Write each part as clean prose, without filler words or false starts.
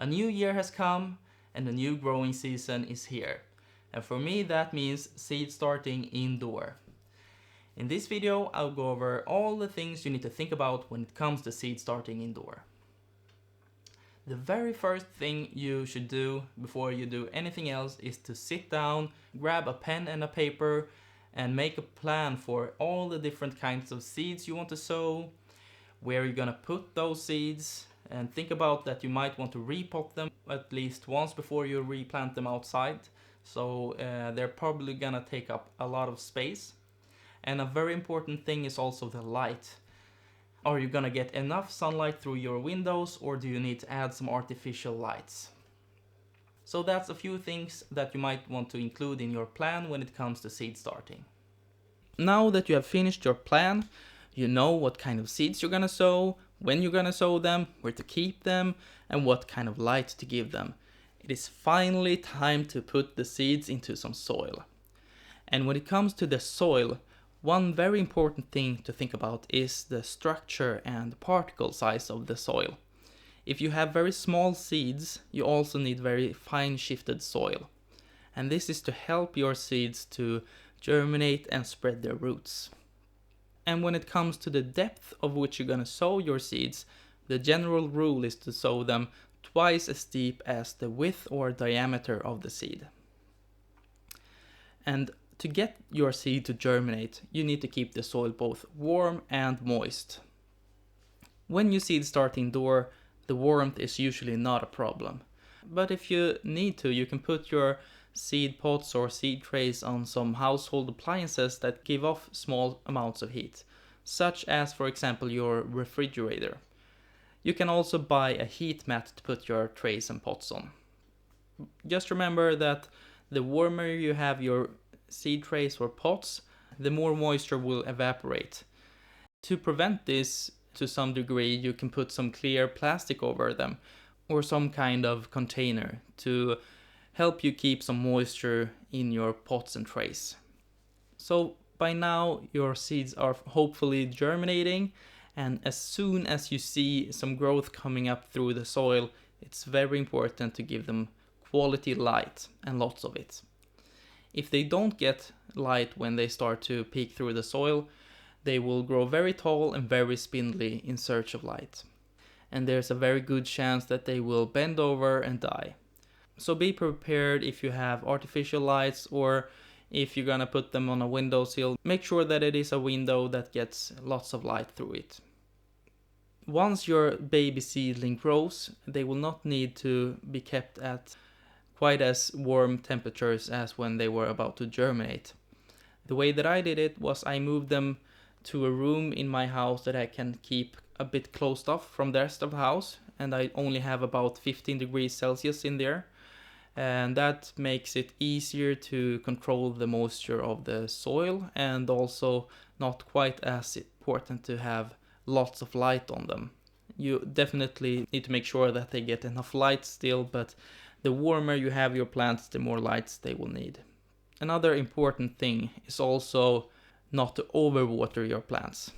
A new year has come and a new growing season is here. And for me that means seed starting indoor. In this video I'll go over all the things you need to think about when it comes to seed starting indoor. The very first thing you should do before you do anything else is to sit down, grab a pen and a paper, and make a plan for all the different kinds of seeds you want to sow, where you're gonna put those seeds, and think about that you might want to repot them at least once before you replant them outside. So they're probably gonna take up a lot of space. And a very important thing is also the light. Are you gonna get enough sunlight through your windows, or do you need to add some artificial lights? So that's a few things that you might want to include in your plan when it comes to seed starting. Now that you have finished your plan, you know what kind of seeds you're gonna sow, when you're gonna sow them, where to keep them, and what kind of light to give them. It is finally time to put the seeds into some soil. And when it comes to the soil, one very important thing to think about is the structure and particle size of the soil. If you have very small seeds, you also need very fine shifted soil. And this is to help your seeds to germinate and spread their roots. And when it comes to the depth of which you're going to sow your seeds, the general rule is to sow them twice as deep as the width or diameter of the seed. And to get your seed to germinate, you need to keep the soil both warm and moist. When you seed start indoor, the warmth is usually not a problem. But if you need to, you can put your seed pots or seed trays on some household appliances that give off small amounts of heat, such as for example your refrigerator. You can also buy a heat mat to put your trays and pots on. Just remember that the warmer you have your seed trays or pots, the more moisture will evaporate. To prevent this to some degree, you can put some clear plastic over them or some kind of container to help you keep some moisture in your pots and trays. So by now your seeds are hopefully germinating, and as soon as you see some growth coming up through the soil, it's very important to give them quality light and lots of it. If they don't get light when they start to peek through the soil, they will grow very tall and very spindly in search of light. And there's a very good chance that they will bend over and die. So be prepared if you have artificial lights, or if you're gonna put them on a windowsill, make sure that it is a window that gets lots of light through it. Once your baby seedling grows, they will not need to be kept at quite as warm temperatures as when they were about to germinate. The way that I did it was I moved them to a room in my house that I can keep a bit closed off from the rest of the house, and I only have about 15 degrees Celsius in there, and that makes it easier to control the moisture of the soil, and also not quite as important to have lots of light on them. You definitely need to make sure that they get enough light still, but the warmer you have your plants, the more lights they will need. Another important thing is also not to overwater your plants.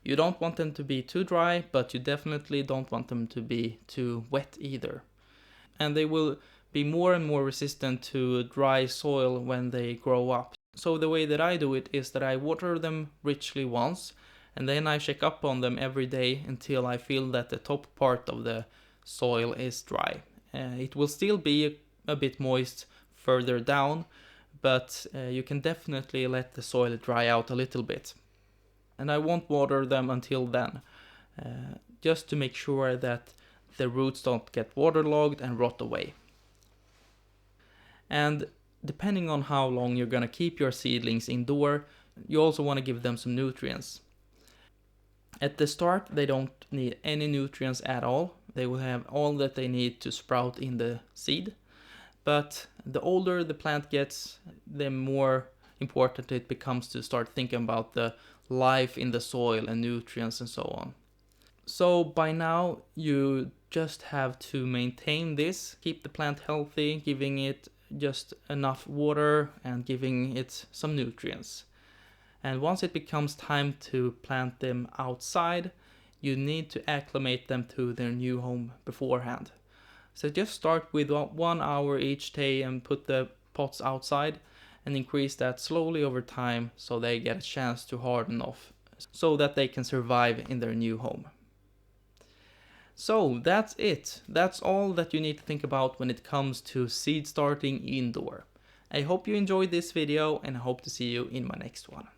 You don't want them to be too dry, but you definitely don't want them to be too wet either. And they will be more and more resistant to dry soil when they grow up. So the way that I do it is that I water them richly once, and then I check up on them every day until I feel that the top part of the soil is dry. It will still be a bit moist further down, but you can definitely let the soil dry out a little bit. And I won't water them until then, just to make sure that the roots don't get waterlogged and rot away. And depending on how long you're gonna keep your seedlings indoor, you also want to give them some nutrients. At the start, they don't need any nutrients at all. They will have all that they need to sprout in the seed. But the older the plant gets, the more important it becomes to start thinking about the life in the soil and nutrients and so on. So by now, you just have to maintain this, keep the plant healthy, giving it just enough water and giving it some nutrients. And once it becomes time to plant them outside, you need to acclimate them to their new home beforehand. So just start with 1 hour each day and put the pots outside and increase that slowly over time so they get a chance to harden off so that they can survive in their new home. So that's it. That's all that you need to think about when it comes to seed starting indoor. I hope you enjoyed this video and I hope to see you in my next one.